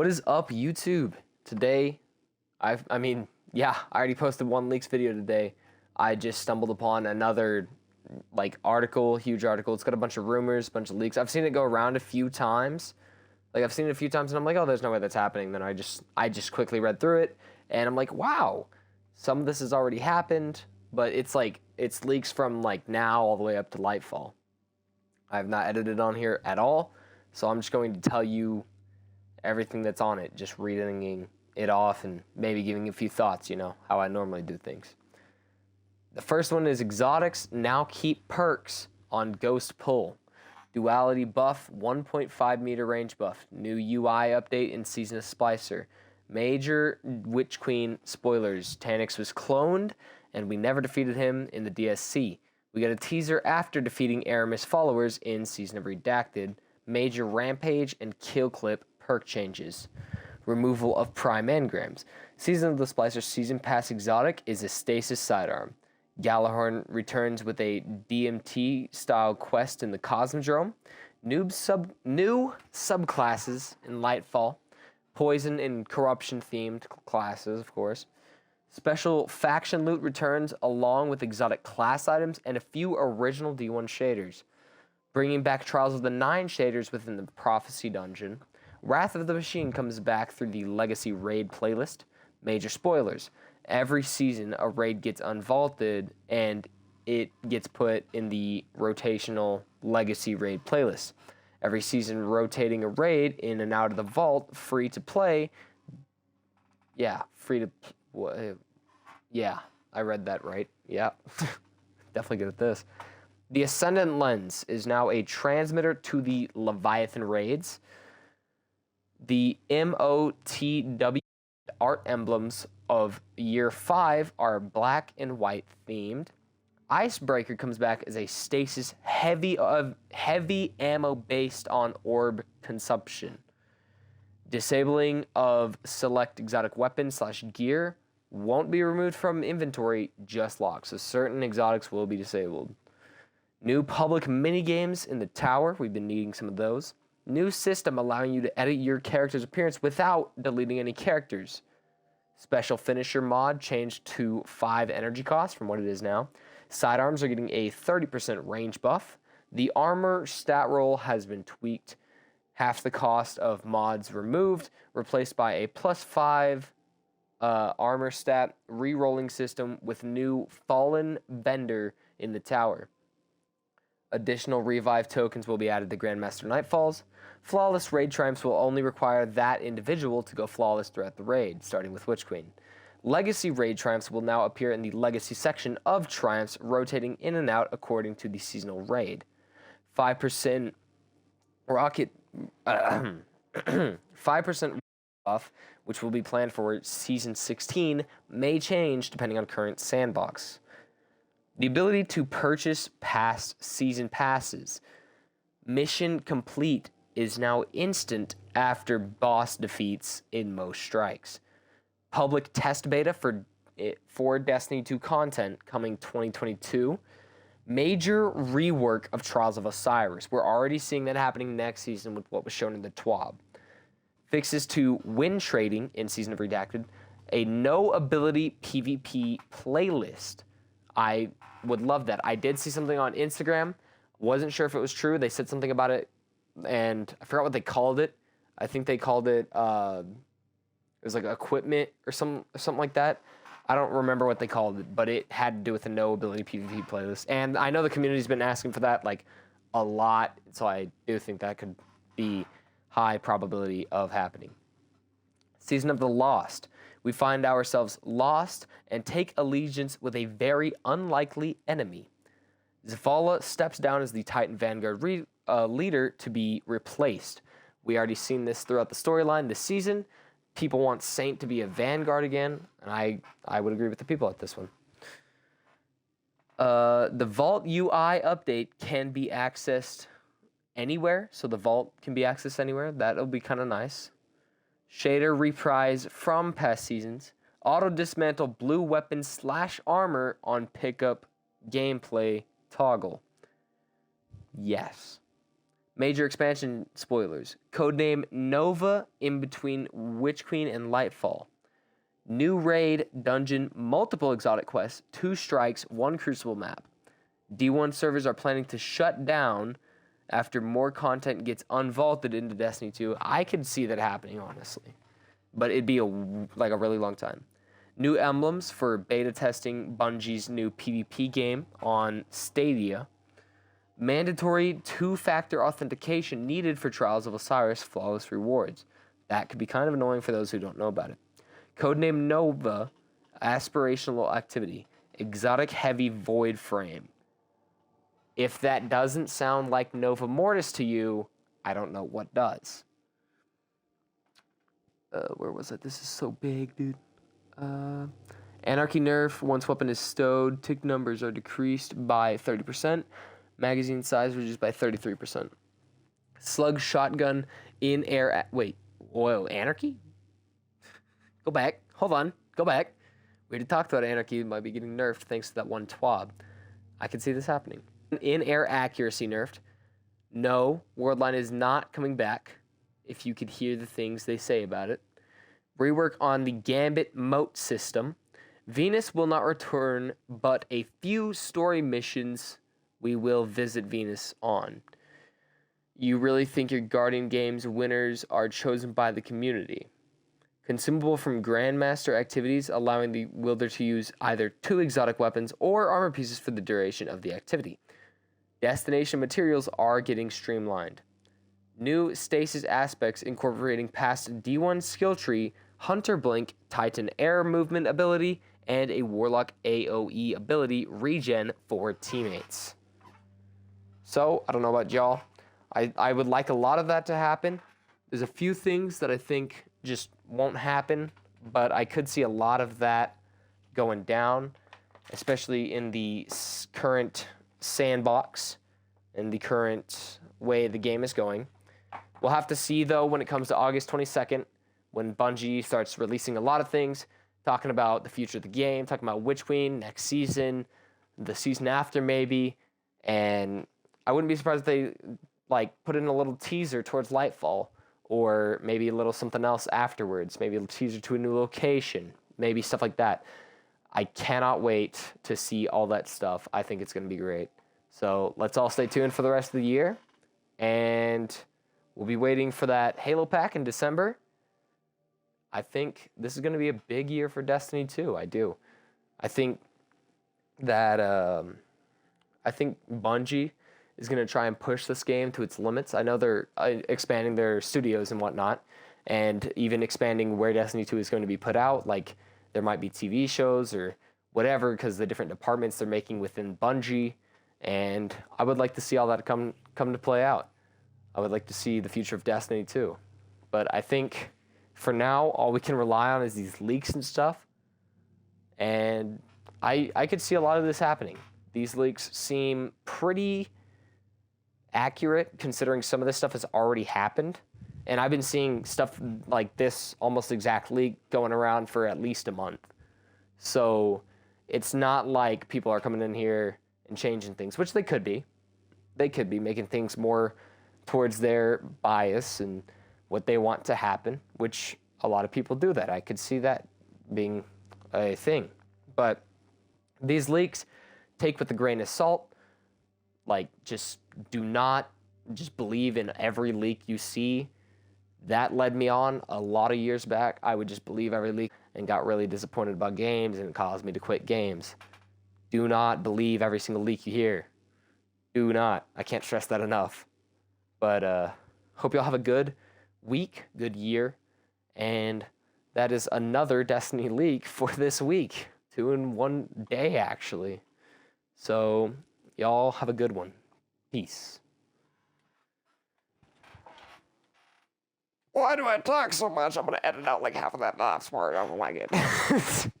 What is up, YouTube? Today, I already posted one leaks video today. I just stumbled upon another article, huge article. It's got a bunch of rumors, a bunch of leaks. I've seen it go around a few times. I've seen it a few times, and I'm like, oh, there's no way that's happening. Then I just quickly read through it, and I'm like, wow, some of this has already happened, but it's leaks from now all the way up to Lightfall. I have not edited on here at all, so I'm just going to tell you everything that's on it, just reading it off and maybe giving a few thoughts, how I normally do things. The first one is exotics now keep perks on Ghost Pull. Duality buff, 1.5 meter range buff. New UI update in Season of Splicer. Major Witch Queen spoilers. Taniks was cloned, and we never defeated him in the DSC. We got a teaser after defeating Aramis followers in Season of Redacted. Major Rampage and Kill Clip perk changes. Removal of Prime Engrams. Season of the Splicer Season Pass exotic is a Stasis Sidearm. Galahorn returns with a DMT-style quest in the Cosmodrome. New subclasses in Lightfall. Poison and corruption-themed classes, of course. Special faction loot returns along with exotic class items and a few original D1 shaders. Bringing back Trials of the Nine shaders within the Prophecy Dungeon. Wrath of the Machine comes back through the Legacy Raid playlist. Major spoilers. Every season, a raid gets unvaulted, and it gets put in the rotational Legacy Raid playlist. Every season, rotating a raid in and out of the vault, free to play. Yeah, yeah, I read that right. Yeah, definitely good at this. The Ascendant Lens is now a transmitter to the Leviathan raids. The MOTW art emblems of Year 5 are black and white themed. Icebreaker comes back as a stasis heavy ammo based on orb consumption. Disabling of select exotic weapons / gear won't be removed from inventory, just locked. So certain exotics will be disabled. New public minigames in the tower. We've been needing some of those. New system allowing you to edit your character's appearance without deleting any characters. Special finisher mod changed to 5 energy cost from what it is now. Sidearms are getting a 30% range buff. The armor stat roll has been tweaked. Half the cost of mods removed, replaced by a +5 armor stat re-rolling system with new Fallen Vendor in the tower. Additional revive tokens will be added to Grandmaster Nightfalls. Flawless raid triumphs will only require that individual to go flawless throughout the raid, starting with Witch Queen. Legacy raid triumphs will now appear in the Legacy section of triumphs, rotating in and out according to the seasonal raid. 5% rocket 5% buff, which will be planned for Season 16, may change depending on current sandbox. The ability to purchase past season passes. Mission complete is now instant after boss defeats in most strikes. Public test beta for Destiny 2 content coming 2022. Major rework of Trials of Osiris. We're already seeing that happening next season with what was shown in the TWAB. Fixes to win trading in Season of Redacted. A no ability PvP playlist. I would love that. I did see something on Instagram. Wasn't sure if it was true. They said something about it, and I forgot what they called it. I think they called it, it was equipment or something like that. I don't remember what they called it, but it had to do with a no ability PvP playlist. And I know the community's been asking for that a lot, so I do think that could be high probability of happening. Season of the Lost. We find ourselves lost and take allegiance with a very unlikely enemy. Zavala steps down as the Titan Vanguard leader to be replaced. We already seen this throughout the storyline this season. People want Saint to be a Vanguard again, and I would agree with the people at this one. The Vault UI update can be accessed anywhere, so the Vault can be accessed anywhere. That'll be kind of nice. Shader reprise from past seasons. Auto dismantle blue weapons / armor on pickup gameplay toggle. Yes. Major expansion spoilers. Codename Nova in between Witch Queen and Lightfall. New raid, dungeon, multiple exotic quests, 2 strikes, 1 crucible map. D1 servers are planning to shut down after more content gets unvaulted into Destiny 2. I could see that happening, honestly. But it'd be a really long time. New emblems for beta testing Bungie's new PvP game on Stadia. Mandatory 2-factor authentication needed for Trials of Osiris flawless rewards. That could be kind of annoying for those who don't know about it. Codename Nova, aspirational activity. Exotic heavy void frame. If that doesn't sound like Nova Mortis to you, I don't know what does. Where was it? This is so big, dude. Anarchy Nerf, once weapon is stowed, tick numbers are decreased by 30%. Magazine size reduced by 33%. Slug shotgun in air. Wait, Anarchy? Go back. Hold on. Go back. We already talked about Anarchy. It might be getting nerfed thanks to that one twab. I can see this happening. In air accuracy nerfed. No, Worldline is not coming back. If you could hear the things they say about it. Rework on the Gambit moat system. Venus will not return, but a few story missions we will visit Venus on. You really think your Guardian Games winners are chosen by the community? Consumable from Grandmaster activities, allowing the wielder to use either 2 exotic weapons or armor pieces for the duration of the activity. Destination materials are getting streamlined. New stasis aspects incorporating past D1 skill tree, Hunter Blink, Titan Air movement ability, and a Warlock AoE ability regen for teammates. So, I don't know about y'all. I would like a lot of that to happen. There's a few things that I think just won't happen, but I could see a lot of that going down, especially in the current sandbox and the current way the game is going. We'll have to see, though, when it comes to August 22nd, when Bungie starts releasing a lot of things, talking about the future of the game, talking about Witch Queen next season, the season after maybe, and I wouldn't be surprised if they put in a little teaser towards Lightfall, or maybe a little something else afterwards, maybe a teaser to a new location, maybe stuff like that. I cannot wait to see all that stuff. I think it's going to be great. So let's all stay tuned for the rest of the year, and we'll be waiting for that Halo pack in December. I think this is going to be a big year for Destiny 2. I do. I think that Bungie is going to try and push this game to its limits. I know they're expanding their studios and whatnot, and even expanding where Destiny 2 is going to be put out. Like, there might be TV shows or whatever, because the different departments they're making within Bungie, and I would like to see all that come to play out. I would like to see the future of Destiny 2. But I think for now, all we can rely on is these leaks and stuff, and I could see a lot of this happening. These leaks seem pretty accurate, considering some of this stuff has already happened. And I've been seeing stuff like this almost exact leak going around for at least a month. So it's not like people are coming in here and changing things, which they could be. They could be making things more towards their bias and what they want to happen, which a lot of people do that. I could see that being a thing. But these leaks, take with a grain of salt. Just do not just believe in every leak you see. That led me on a lot of years back. I would just believe every leak and got really disappointed about games, and it caused me to quit games. Do not believe every single leak you hear. Do not. I can't stress that enough. But hope y'all have a good week, good year. And that is another Destiny leak for this week. 2 in 1 day, actually. So y'all have a good one. Peace. Why do I talk so much? I'm going to edit out half of that last part. I don't like it.